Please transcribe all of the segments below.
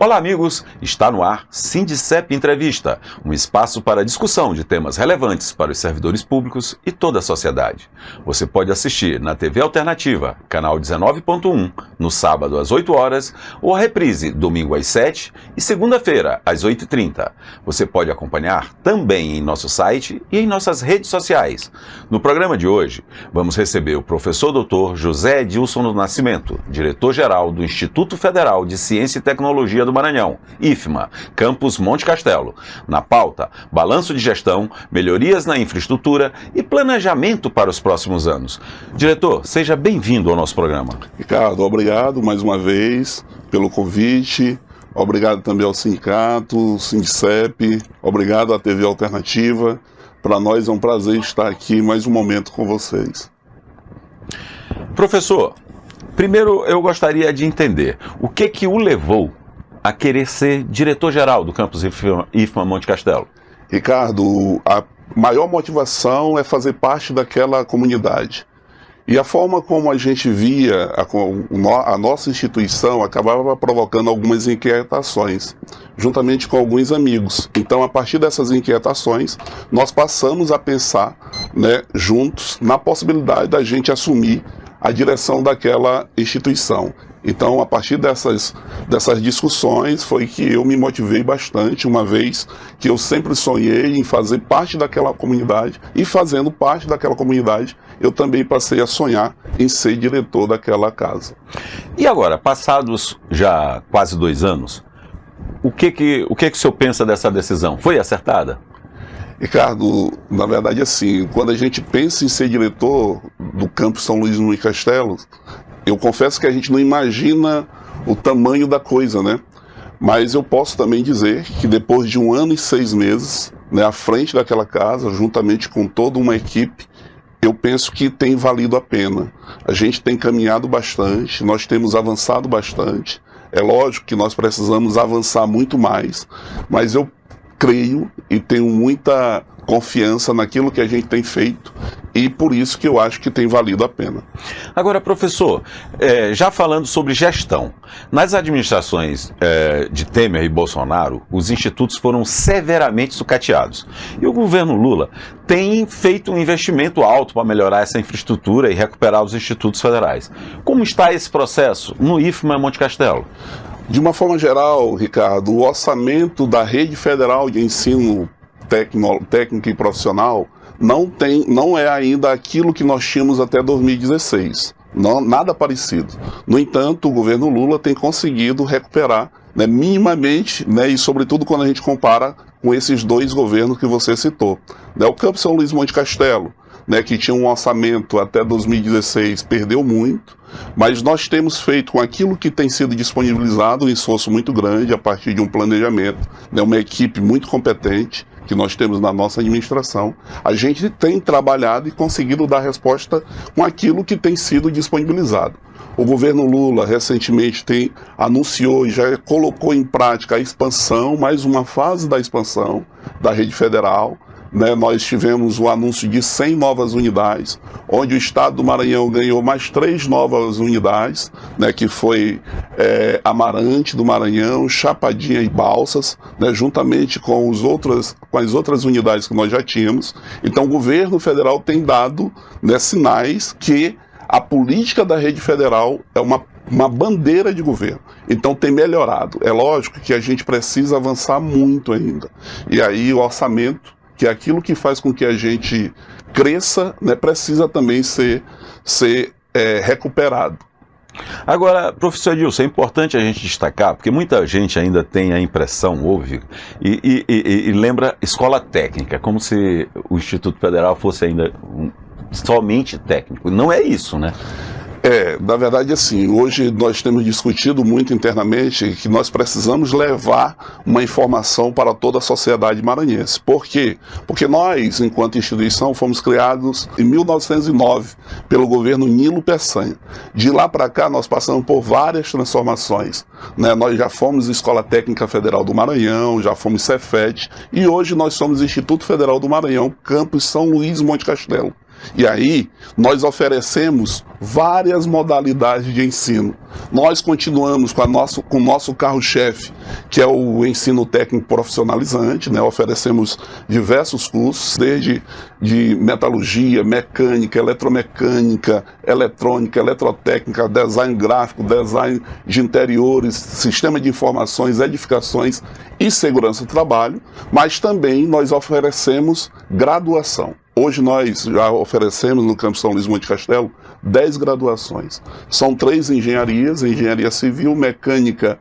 Olá amigos, está no ar Sindicep Entrevista, um espaço para discussão de temas relevantes para os servidores públicos e toda a sociedade. Você pode assistir na TV Alternativa, canal 19.1, no sábado às 8 horas, ou a reprise domingo às 7 e segunda-feira às 8h30. Você pode acompanhar também em nosso site e em nossas redes sociais. No programa de hoje, vamos receber o professor Dr. José Edilson do Nascimento, diretor-geral do Instituto Federal de Ciência e Tecnologia do Maranhão, IFMA, Campus Monte Castelo. Na pauta, balanço de gestão, melhorias na infraestrutura e planejamento para os próximos anos. Diretor, seja bem-vindo ao nosso programa. Ricardo, obrigado mais uma vez pelo convite. Obrigado também ao sindicato, Sindicep, obrigado à TV Alternativa. Para nós é um prazer estar aqui mais um momento com vocês. Professor, primeiro eu gostaria de entender o que o levou a querer ser diretor-geral do campus IFMA Monte Castelo. Ricardo, a maior motivação é fazer parte daquela comunidade. E a forma como a gente via a nossa instituição acabava provocando algumas inquietações, juntamente com alguns amigos. Então, a partir dessas inquietações, nós passamos a pensar, juntos, na possibilidade da gente assumir a direção daquela instituição. Então, a partir dessas discussões, foi que eu me motivei bastante, uma vez que eu sempre sonhei em fazer parte daquela comunidade, e fazendo parte daquela comunidade, eu também passei a sonhar em ser diretor daquela casa. E agora, passados já quase 2 anos, o que o senhor pensa dessa decisão? Foi acertada? Ricardo, na verdade, assim, quando a gente pensa em ser diretor do campus São Luís Monte Castelo, eu confesso que a gente não imagina o tamanho da coisa, Mas eu posso também dizer que depois de 1 ano e 6 meses, à frente daquela casa, juntamente com toda uma equipe, eu penso que tem valido a pena. A gente tem caminhado bastante, nós temos avançado bastante. É lógico que nós precisamos avançar muito mais, mas eu creio e tenho muita confiança naquilo que a gente tem feito, e por isso que eu acho que tem valido a pena. Agora, professor, já falando sobre gestão, nas administrações de Temer e Bolsonaro, os institutos foram severamente sucateados. E o governo Lula tem feito um investimento alto para melhorar essa infraestrutura e recuperar os institutos federais. Como está esse processo no IFMA Monte Castelo? De uma forma geral, Ricardo, o orçamento da Rede Federal de Ensino Técnico e Profissional não é ainda aquilo que nós tínhamos até 2016. Nada parecido. No entanto, o governo Lula tem conseguido recuperar minimamente, e sobretudo quando a gente compara com esses 2 governos que você citou. O Campus São Luís Monte Castelo, que tinha um orçamento até 2016, perdeu muito, mas nós temos feito com aquilo que tem sido disponibilizado um esforço muito grande a partir de um planejamento, uma equipe muito competente que nós temos na nossa administração. A gente tem trabalhado e conseguido dar resposta com aquilo que tem sido disponibilizado. O governo Lula recentemente anunciou e já colocou em prática a expansão, mais uma fase da expansão da rede federal. Nós tivemos o anúncio de 100 novas unidades, onde o estado do Maranhão ganhou mais 3 novas unidades, que foi Amarante do Maranhão, Chapadinha e Balsas, juntamente com as outras unidades que nós já tínhamos. Então o governo federal tem dado sinais que a política da rede federal é uma bandeira de governo, então tem melhorado. É lógico que a gente precisa avançar muito ainda, e aí o orçamento, que é aquilo que faz com que a gente cresça, precisa também ser recuperado. Agora, professor Edilson, é importante a gente destacar, porque muita gente ainda tem a impressão, ouve, e lembra escola técnica, como se o Instituto Federal fosse ainda somente técnico. Não é isso, Na verdade, assim, hoje nós temos discutido muito internamente que nós precisamos levar uma informação para toda a sociedade maranhense. Por quê? Porque nós, enquanto instituição, fomos criados em 1909 pelo governo Nilo Peçanha. De lá para cá, nós passamos por várias transformações. Nós já fomos Escola Técnica Federal do Maranhão, já fomos Cefet, e hoje nós somos Instituto Federal do Maranhão, Campus São Luís Monte Castelo. E aí, nós oferecemos várias modalidades de ensino. Nós continuamos com o nosso carro-chefe, que é o ensino técnico profissionalizante, né? Oferecemos diversos cursos, desde de metalurgia, mecânica, eletromecânica, eletrônica, eletrotécnica, design gráfico, design de interiores, sistema de informações, edificações e segurança do trabalho, mas também nós oferecemos graduação. Hoje nós já oferecemos no campus São Luís Monte Castelo 10 graduações. São 3 engenharias, engenharia civil, mecânica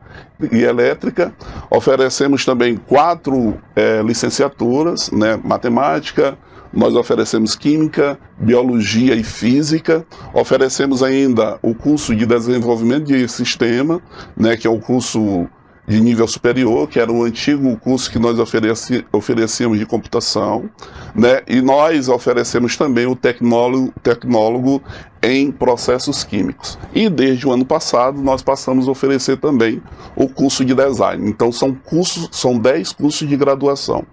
e elétrica. Oferecemos também 4 licenciaturas, né, matemática, nós oferecemos química, biologia e física. Oferecemos ainda o curso de desenvolvimento de sistema, né, que é o curso de nível superior, que era o antigo curso que nós oferecíamos de computação, né? E nós oferecemos também o tecnólogo em processos químicos. E desde o ano passado nós passamos a oferecer também o curso de design. Então são 10 cursos de graduação.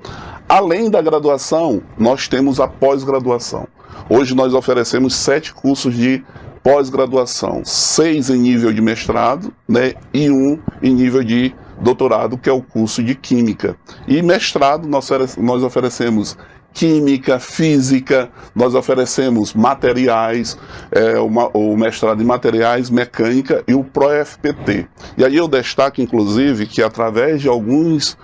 Além da graduação, nós temos a pós-graduação. Hoje nós oferecemos 7 cursos de pós-graduação, 6 em nível de mestrado, né, e 1 em nível de doutorado, que é o curso de Química. E mestrado nós oferecemos Química, Física, nós oferecemos materiais, o mestrado em materiais, mecânica e o ProFPT. E aí eu destaco, inclusive, que através de alguns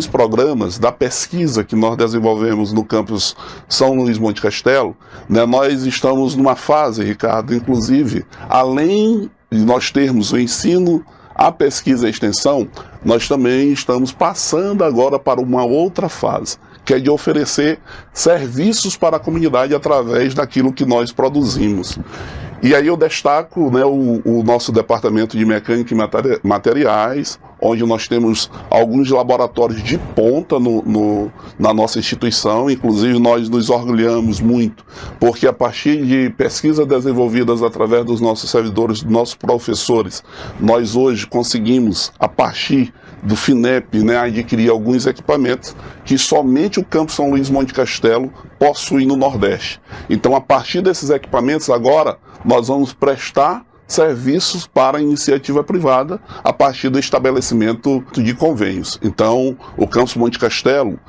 programas da pesquisa que nós desenvolvemos no campus São Luís Monte Castelo, né, nós estamos numa fase, Ricardo, inclusive, além de nós termos o ensino, a pesquisa e a extensão, nós também estamos passando agora para uma outra fase, que é de oferecer serviços para a comunidade através daquilo que nós produzimos. E aí eu destaco, né, o nosso departamento de mecânica e materiais, onde nós temos alguns laboratórios de ponta na nossa instituição. Inclusive nós nos orgulhamos muito, porque a partir de pesquisas desenvolvidas através dos nossos servidores, dos nossos professores, nós hoje conseguimos, a partir do FINEP, né, adquirir alguns equipamentos que somente o campus São Luís Monte Castelo possui no Nordeste. Então, a partir desses equipamentos, agora, nós vamos prestar serviços para a iniciativa privada a partir do estabelecimento de convênios. Então, o campus Monte Castelo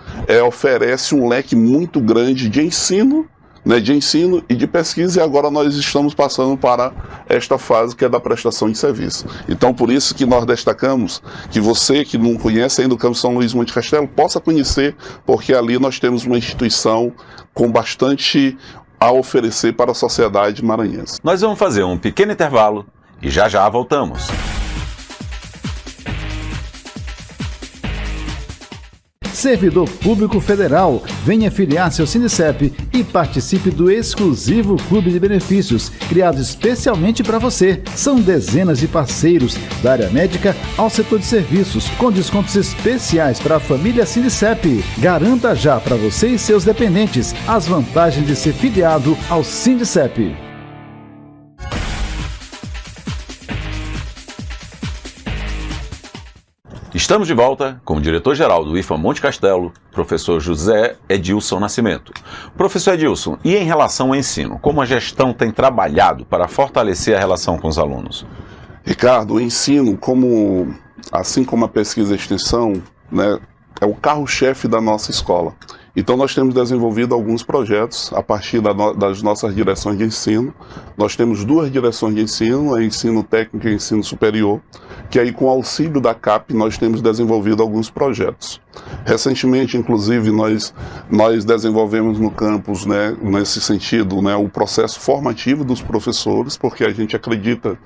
oferece um leque muito grande de ensino, né, de ensino e de pesquisa, e agora nós estamos passando para esta fase que é da prestação de serviço. Então, por isso que nós destacamos que você que não conhece ainda o campus São Luís Monte Castelo possa conhecer, porque ali nós temos uma instituição com bastante a oferecer para a sociedade maranhense. Nós vamos fazer um pequeno intervalo e já já voltamos. Servidor Público Federal, venha filiar-se ao Sindicep e participe do exclusivo Clube de Benefícios, criado especialmente para você. São dezenas de parceiros, da área médica ao setor de serviços, com descontos especiais para a família Sindicep. Garanta já para você e seus dependentes as vantagens de ser filiado ao Sindicep. Estamos de volta com o diretor-geral do IFAM Monte Castelo, professor José Edilson Nascimento. Professor Edilson, e em relação ao ensino, como a gestão tem trabalhado para fortalecer a relação com os alunos? Ricardo, o ensino, assim como a pesquisa e extensão, né, é o carro-chefe da nossa escola. Então nós temos desenvolvido alguns projetos a partir das nossas direções de ensino. Nós temos 2 direções de ensino, a ensino técnico e ensino superior, que aí com o auxílio da CAP nós temos desenvolvido alguns projetos. Recentemente, inclusive, nós desenvolvemos no campus, né, nesse sentido, né, o processo formativo dos professores, porque a gente acredita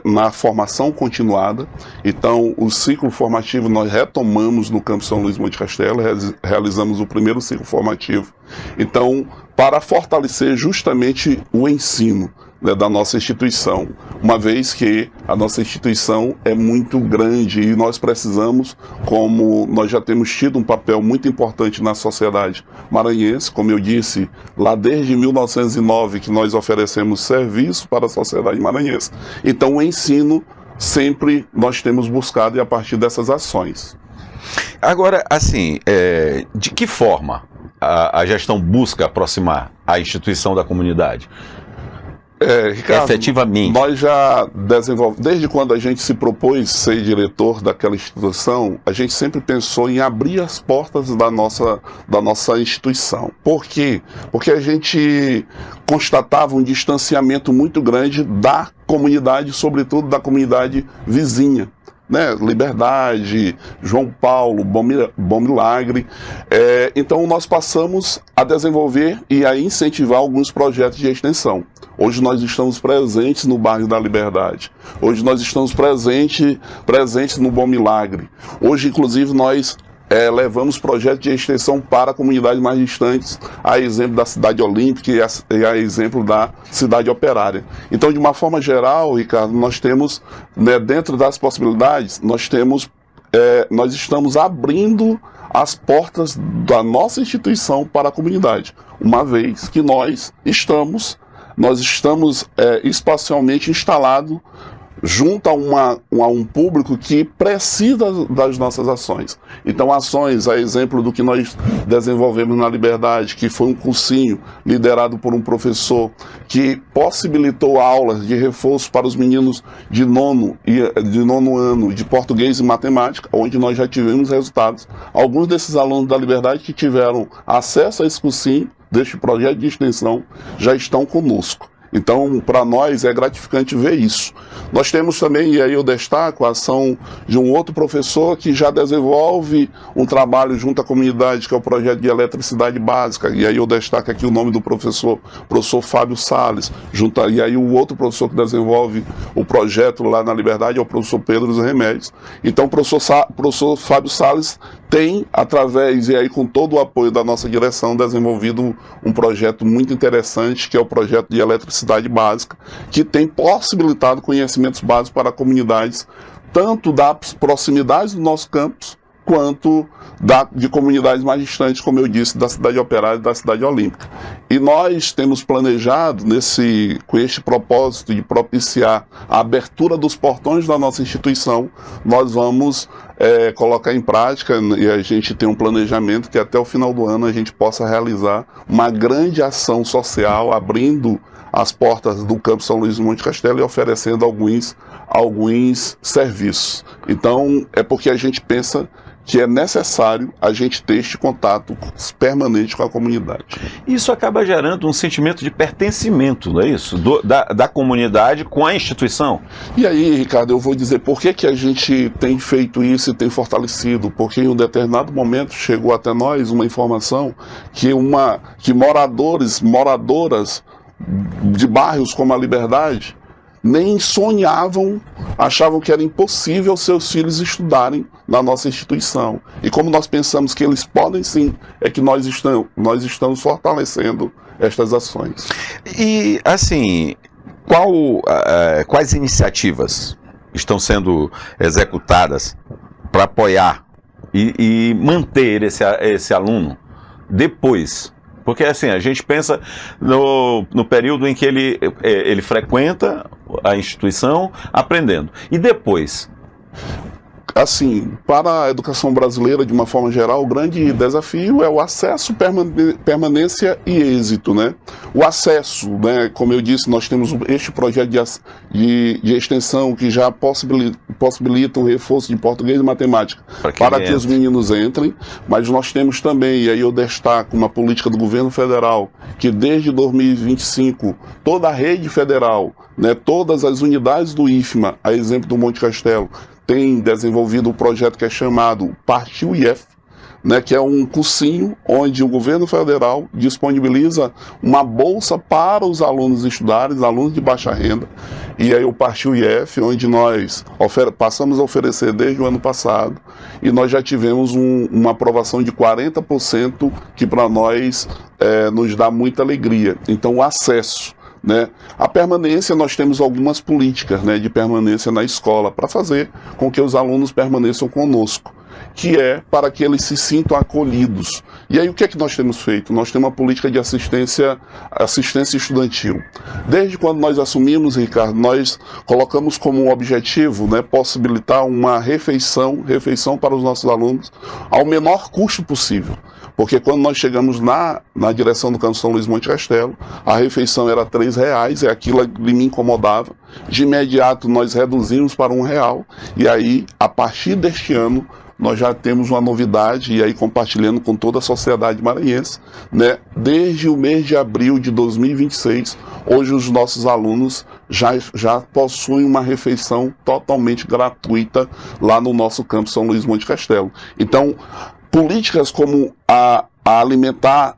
na formação continuada. Então, o ciclo formativo nós retomamos no campus São Luís Monte Castelo, realizamos o primeiro ciclo formativo. Então, para fortalecer justamente o ensino, né, da nossa instituição, uma vez que a nossa instituição é muito grande e nós precisamos, como nós já temos tido um papel muito importante na sociedade maranhense, como eu disse, lá desde 1909 que nós oferecemos serviço para a sociedade maranhense. Então o ensino sempre nós temos buscado e a partir dessas ações. Agora, assim, de que forma a gestão busca aproximar a instituição da comunidade? Ricardo, efetivamente. Nós já desenvolvemos, desde quando a gente se propôs ser diretor daquela instituição, a gente sempre pensou em abrir as portas da nossa instituição. Por quê? Porque a gente constatava um distanciamento muito grande da comunidade, sobretudo da comunidade vizinha. Né, Liberdade, João Paulo, Bom Milagre. Então nós passamos a desenvolver e a incentivar alguns projetos de extensão. Hoje nós estamos presentes no bairro da Liberdade. Hoje nós estamos presentes no Bom Milagre. Hoje, inclusive, nós levamos projetos de extensão para comunidades mais distantes, a exemplo da Cidade Olímpica e a exemplo da Cidade Operária. Então, de uma forma geral, Ricardo, nós temos, né, dentro das possibilidades, nós estamos abrindo as portas da nossa instituição para a comunidade, uma vez que nós estamos espacialmente instalados junto a um público que precisa das nossas ações. Então, ações, a exemplo do que nós desenvolvemos na Liberdade, que foi um cursinho liderado por um professor que possibilitou aulas de reforço para os meninos de nono ano de português e matemática, onde nós já tivemos resultados. Alguns desses alunos da Liberdade que tiveram acesso a esse cursinho, deste projeto de extensão, já estão conosco. Então, para nós é gratificante ver isso. Nós temos também, e aí eu destaco, a ação de um outro professor que já desenvolve um trabalho junto à comunidade, que é o projeto de eletricidade básica, e aí eu destaco aqui o nome do professor Fábio Salles, e aí o outro professor que desenvolve o projeto lá na Liberdade é o professor Pedro dos Remédios. Então, o professor Fábio Salles tem, através, e aí com todo o apoio da nossa direção, desenvolvido um projeto muito interessante, que é o projeto de eletricidade básica, que tem possibilitado conhecimentos básicos para comunidades, tanto das proximidades do nosso campus, quanto de comunidades mais distantes, como eu disse, da Cidade Operária e da Cidade Olímpica. E nós temos planejado, com este propósito de propiciar a abertura dos portões da nossa instituição, nós vamos colocar em prática, e a gente tem um planejamento que até o final do ano a gente possa realizar uma grande ação social, abrindo as portas do Campo São Luís do Monte Castelo e oferecendo alguns serviços. Então, é porque a gente pensa que é necessário a gente ter este contato permanente com a comunidade. Isso acaba gerando um sentimento de pertencimento, não é isso? Da comunidade com a instituição. E aí, Ricardo, eu vou dizer por que a gente tem feito isso e tem fortalecido. Porque em um determinado momento chegou até nós uma informação que moradoras de bairros como a Liberdade nem sonhavam, achavam que era impossível seus filhos estudarem na nossa instituição. E como nós pensamos que eles podem sim, é que nós estamos fortalecendo estas ações. E, assim, quais iniciativas estão sendo executadas para apoiar e manter esse aluno depois? Porque, assim, a gente pensa no período em que ele frequenta a instituição aprendendo. E depois? Assim, para a educação brasileira, de uma forma geral, o grande desafio é o acesso, permanência e êxito, né? O acesso, né? Como eu disse, nós temos este projeto de extensão que já possibilita um reforço de português e matemática para que os meninos entrem, mas nós temos também, e aí eu destaco, uma política do governo federal, que desde 2025, toda a rede federal, né, todas as unidades do IFMA, a exemplo do Monte Castelo, tem desenvolvido um projeto que é chamado Partiu IF, né, que é um cursinho onde o governo federal disponibiliza uma bolsa para os alunos estudarem, alunos de baixa renda. E aí o Partiu IF, onde nós passamos a oferecer desde o ano passado, e nós já tivemos uma aprovação de 40%, que para nós nos dá muita alegria. Então, o acesso, né? A permanência, nós temos algumas políticas, né, de permanência na escola para fazer com que os alunos permaneçam conosco, que é para que eles se sintam acolhidos. E aí o que é que nós temos feito? Nós temos uma política de assistência estudantil. Desde quando nós assumimos, Ricardo, nós colocamos como um objetivo, né, possibilitar uma refeição para os nossos alunos ao menor custo possível. Porque quando nós chegamos na direção do Campo São Luís Monte Castelo, a refeição era R$3, e aquilo me incomodava. De imediato nós reduzimos para R$1, e aí, a partir deste ano, nós já temos uma novidade, e aí compartilhando com toda a sociedade maranhense, né? Desde o mês de abril de 2026, hoje os nossos alunos já possuem uma refeição totalmente gratuita lá no nosso Campo São Luís Monte Castelo. Então, políticas como a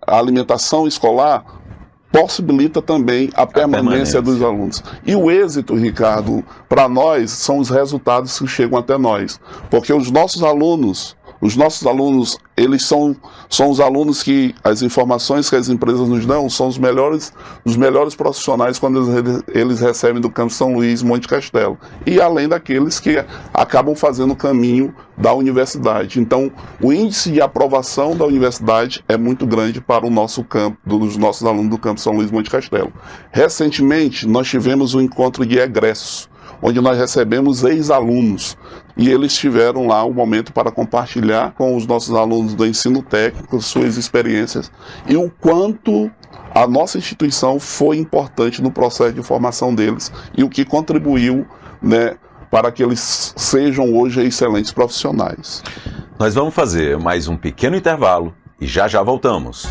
alimentação escolar possibilita também a permanência dos alunos. E o êxito, Ricardo, para nós, são os resultados que chegam até nós. Porque os nossos alunos, eles são os alunos que as informações que as empresas nos dão são os melhores profissionais quando eles recebem do Campo São Luís Monte Castelo. E além daqueles que acabam fazendo o caminho da universidade. Então, o índice de aprovação da universidade é muito grande para o nosso campo, dos nossos alunos do Campo São Luís Monte Castelo. Recentemente, nós tivemos um encontro de egressos, onde nós recebemos ex-alunos, e eles tiveram lá um momento para compartilhar com os nossos alunos do ensino técnico suas experiências e o quanto a nossa instituição foi importante no processo de formação deles e o que contribuiu, né, para que eles sejam hoje excelentes profissionais. Nós vamos fazer mais um pequeno intervalo e já voltamos.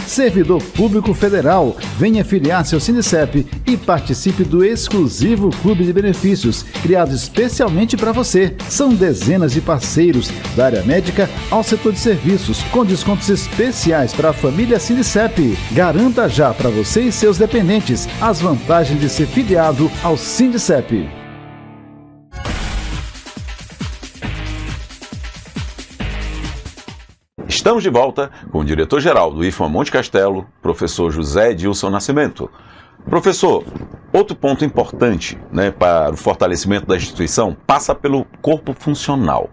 Servidor Público Federal, venha filiar-se ao Sindicep e participe do exclusivo Clube de Benefícios, criado especialmente para você. São dezenas de parceiros, da área médica ao setor de serviços, com descontos especiais para a família Sindicep. Garanta já para você e seus dependentes as vantagens de ser filiado ao Sindicep. Estamos de volta com o diretor-geral do IFMA Monte Castelo, professor José Edilson Nascimento. Professor, outro ponto importante, né, para o fortalecimento da instituição passa pelo corpo funcional.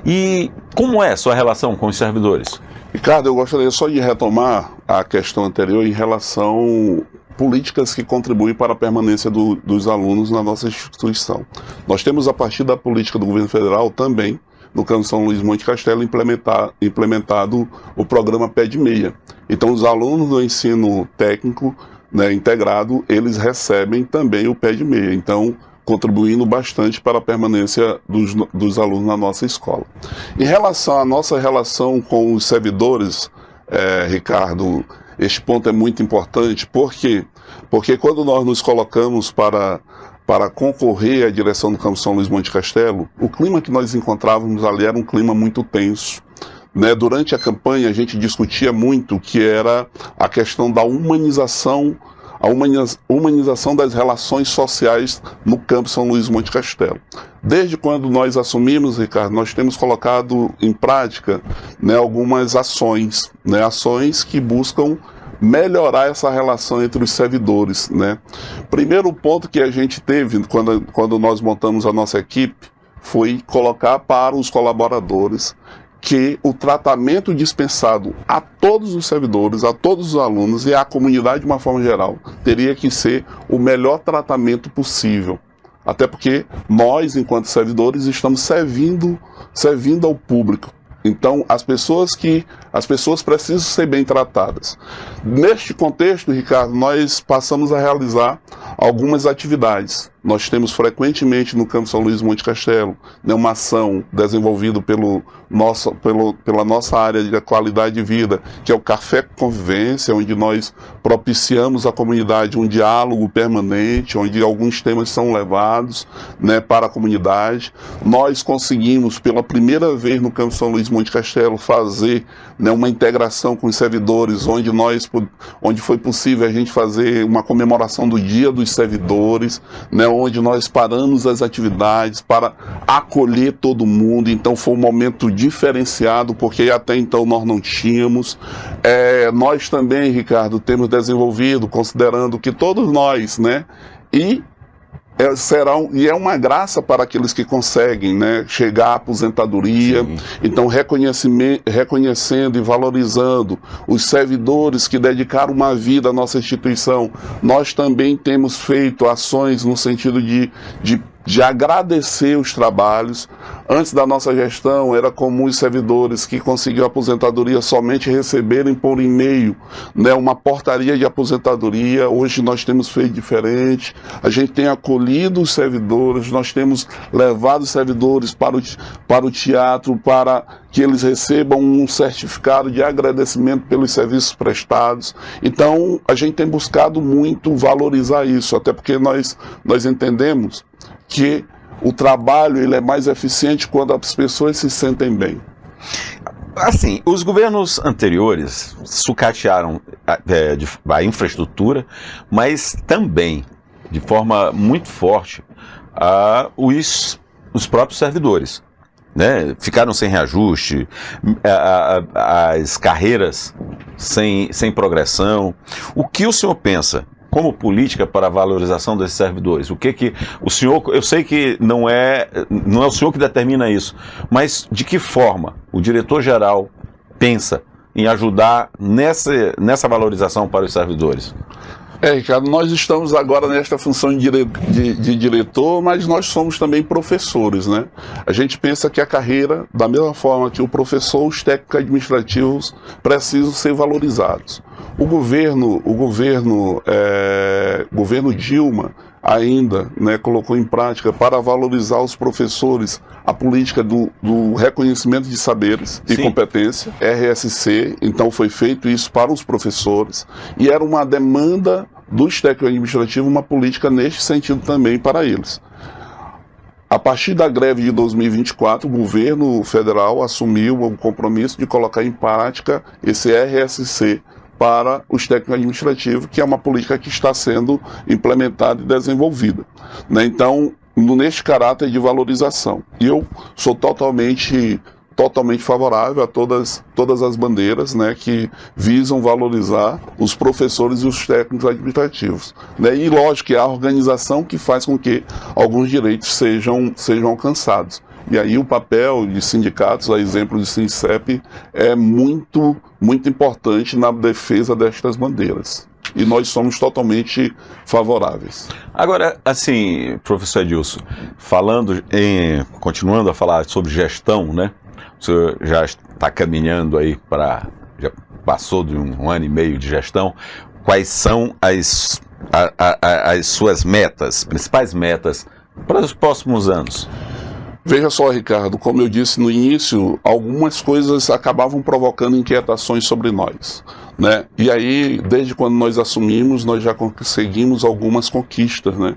E como é a sua relação com os servidores? Ricardo, eu gostaria só de retomar a questão anterior em relação políticas que contribuem para a permanência dos alunos na nossa instituição. Nós temos, a partir da política do governo federal, também no Campo São Luís Monte Castelo, implementado o programa Pé de Meia. Então, os alunos do ensino técnico, né, integrado, eles recebem também o Pé de Meia. Então, contribuindo bastante para a permanência dos alunos na nossa escola. Em relação à nossa relação com os servidores, Ricardo, este ponto é muito importante. Por quê? Porque quando nós nos colocamos para concorrer à direção do Campo São Luís Monte Castelo, o clima que nós encontrávamos ali era um clima muito tenso, né? Durante a campanha a gente discutia muito que era a questão da humanização das relações sociais no Campo São Luís Monte Castelo. Desde quando nós assumimos, Ricardo, nós temos colocado em prática, né, algumas ações, né, ações que buscam melhorar essa relação entre os servidores, né? Primeiro ponto que a gente teve quando nós montamos a nossa equipe foi colocar para os colaboradores que o tratamento dispensado a todos os servidores, a todos os alunos e à comunidade de uma forma geral teria que ser o melhor tratamento possível. Até porque nós, enquanto servidores, estamos servindo ao público. Então, as pessoas precisam ser bem tratadas. Neste contexto, Ricardo, nós passamos a realizar algumas atividades. Nós temos frequentemente no Campo São Luís Monte Castelo, né, uma ação desenvolvida pela nossa área de qualidade de vida, que é o Café Convivência, onde nós propiciamos à comunidade um diálogo permanente, onde alguns temas são levados, né, para a comunidade. Nós conseguimos, pela primeira vez no Campo São Luís Monte Castelo, fazer, né, uma integração com os servidores, onde foi possível a gente fazer uma comemoração do Dia dos Servidores, né, onde nós paramos as atividades para acolher todo mundo. Então foi um momento diferenciado, porque até então nós não tínhamos. Nós também, Ricardo, temos desenvolvido, considerando que todos nós, né, e é uma graça para aqueles que conseguem, né, chegar à aposentadoria. Sim. Então, reconhecendo e valorizando os servidores que dedicaram uma vida à nossa instituição, nós também temos feito ações no sentido de de agradecer os trabalhos. Antes da nossa gestão, era comum os servidores que conseguiam aposentadoria somente receberem por e-mail, né, uma portaria de aposentadoria. Hoje nós temos feito diferente, a gente tem acolhido os servidores, nós temos levado os servidores para o teatro, para que eles recebam um certificado de agradecimento pelos serviços prestados. Então, a gente tem buscado muito valorizar isso, até porque nós entendemos que o trabalho ele é mais eficiente quando as pessoas se sentem bem. Assim, os governos anteriores sucatearam a infraestrutura, mas também, de forma muito forte, os próprios servidores, né? Ficaram sem reajuste, as carreiras sem progressão. O que o senhor pensa como política para a valorização desses servidores? O que o senhor, eu sei que não é o senhor que determina isso, mas de que forma o diretor-geral pensa em ajudar nessa valorização para os servidores? Ricardo, nós estamos agora nesta função de diretor, mas nós somos também professores, né? A gente pensa que a carreira, da mesma forma que o professor, os técnicos administrativos precisam ser valorizados. O governo Dilma ainda, né, colocou em prática para valorizar os professores a política do reconhecimento de saberes e competência, RSC. Então foi feito isso para os professores e era uma demanda dos técnicos administrativos, uma política neste sentido também para eles. A partir da greve de 2024, o governo federal assumiu o compromisso de colocar em prática esse RSC para os técnicos administrativos, que é uma política que está sendo implementada e desenvolvida, né? Então, neste caráter de valorização. E eu sou totalmente favorável a todas as bandeiras, né, que visam valorizar os professores e os técnicos administrativos, né? E lógico que é a organização que faz com que alguns direitos sejam alcançados. E aí o papel de sindicatos, a exemplo do Sindicep, é muito importante na defesa destas bandeiras. E nós somos totalmente favoráveis. Agora, assim, professor Edilson, continuando a falar sobre gestão, né? O senhor já está caminhando aí já passou de um ano e meio de gestão. Quais são as suas metas, principais metas para os próximos anos? Veja só, Ricardo, como eu disse no início, algumas coisas acabavam provocando inquietações sobre nós, né? E aí, desde quando nós assumimos, nós já conseguimos algumas conquistas, né?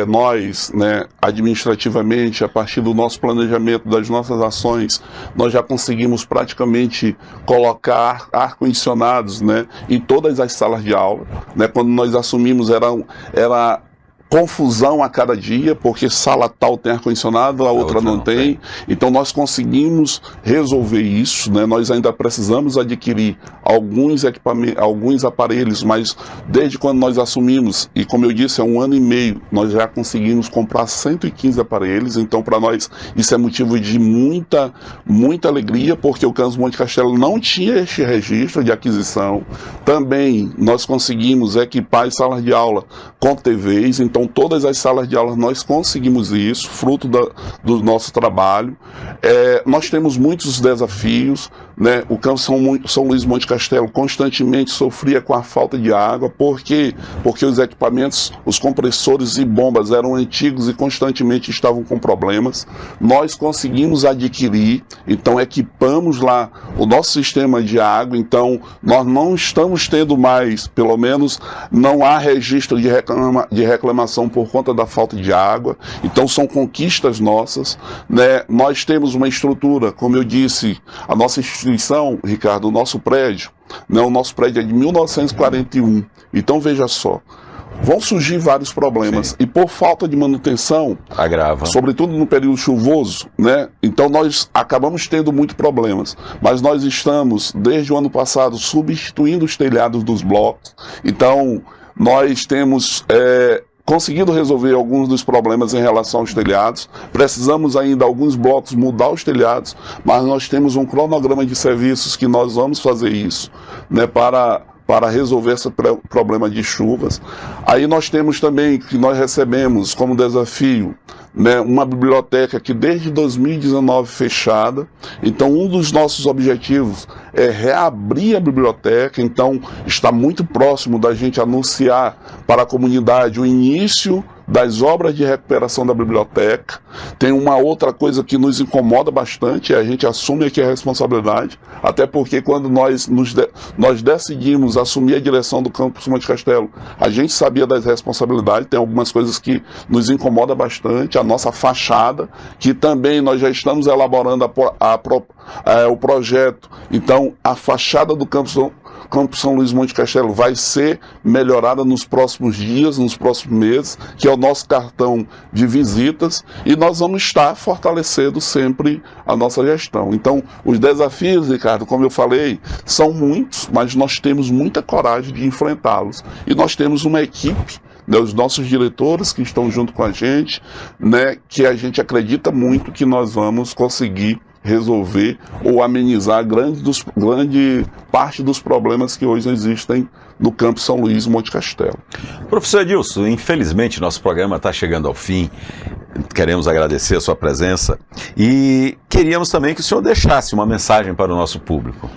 Nós, né, administrativamente, a partir do nosso planejamento, das nossas ações, nós já conseguimos praticamente colocar ar-condicionados, né, em todas as salas de aula, né? Quando nós assumimos era confusão a cada dia, porque sala tal tem ar-condicionado, a outra não tem. Então nós conseguimos resolver isso, né? Nós ainda precisamos adquirir alguns equipamentos, alguns aparelhos, mas desde quando nós assumimos, e como eu disse, há um ano e meio, nós já conseguimos comprar 115 aparelhos. Então para nós isso é motivo de muita alegria, porque o Campus Monte Castelo não tinha este registro de aquisição. Também nós conseguimos equipar as salas de aula com TVs. Então todas as salas de aula nós conseguimos isso, fruto do nosso trabalho. Nós temos muitos desafios, né? O Campus São Luís Monte Castelo constantemente sofria com a falta de água, porque os equipamentos, os compressores e bombas eram antigos e constantemente estavam com problemas. Nós conseguimos adquirir, então equipamos lá o nosso sistema de água. Então nós não estamos tendo mais, pelo menos não há registro de reclamação por conta da falta de água. Então são conquistas nossas, né? Nós temos uma estrutura, como eu disse, a nossa instituição, Ricardo, o nosso prédio, né? O nosso prédio é de 1941. Então veja só, vão surgir vários problemas. Sim. E por falta de manutenção, agrava, sobretudo no período chuvoso, né? Então nós acabamos tendo muitos problemas, mas nós estamos desde o ano passado substituindo os telhados dos blocos. Então nós temos conseguido resolver alguns dos problemas em relação aos telhados. Precisamos ainda, alguns blocos, mudar os telhados, mas nós temos um cronograma de serviços que nós vamos fazer isso, né, para para resolver esse problema de chuvas. Aí nós temos também, que nós recebemos como desafio, né, uma biblioteca que desde 2019 fechada. Então um dos nossos objetivos é reabrir a biblioteca, então está muito próximo da gente anunciar para a comunidade o início das obras de recuperação da biblioteca. Tem uma outra coisa que nos incomoda bastante, a gente assume aqui a responsabilidade, até porque quando nós decidimos assumir a direção do campus Monte Castelo, a gente sabia das responsabilidades. Tem algumas coisas que nos incomoda bastante, a nossa fachada, que também nós já estamos elaborando o projeto. Então a fachada do campus São Luís Monte Castelo vai ser melhorada nos próximos dias, nos próximos meses, que é o nosso cartão de visitas, e nós vamos estar fortalecendo sempre a nossa gestão. Então, os desafios, Ricardo, como eu falei, são muitos, mas nós temos muita coragem de enfrentá-los. E nós temos uma equipe, né, os nossos diretores que estão junto com a gente, né, que a gente acredita muito que nós vamos conseguir resolver ou amenizar grande parte dos problemas que hoje existem no Campus São Luís Monte Castelo. Professor Edilson, infelizmente nosso programa está chegando ao fim. Queremos agradecer a sua presença e queríamos também que o senhor deixasse uma mensagem para o nosso público.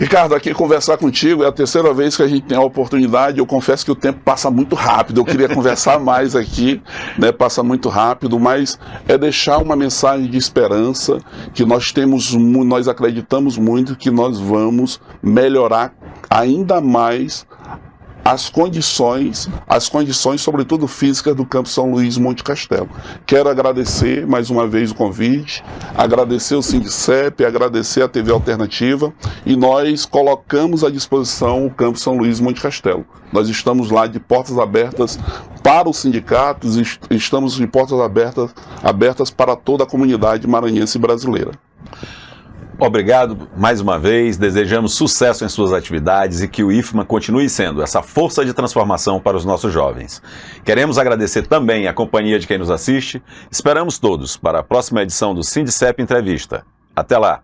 Ricardo, aqui conversar contigo é a terceira vez que a gente tem a oportunidade. Eu confesso que o tempo passa muito rápido. Eu queria conversar mais aqui, né? Passa muito rápido, mas é deixar uma mensagem de esperança, que nós acreditamos muito que nós vamos melhorar ainda mais as condições, sobretudo físicas, do Campus São Luís Monte Castelo. Quero agradecer mais uma vez o convite, agradecer o Sindicep, agradecer a TV Alternativa, e nós colocamos à disposição o Campus São Luís Monte Castelo. Nós estamos lá de portas abertas para os sindicatos, estamos de portas abertas para toda a comunidade maranhense brasileira. Obrigado mais uma vez, desejamos sucesso em suas atividades e que o IFMA continue sendo essa força de transformação para os nossos jovens. Queremos agradecer também a companhia de quem nos assiste. Esperamos todos para a próxima edição do Sindicep Entrevista. Até lá!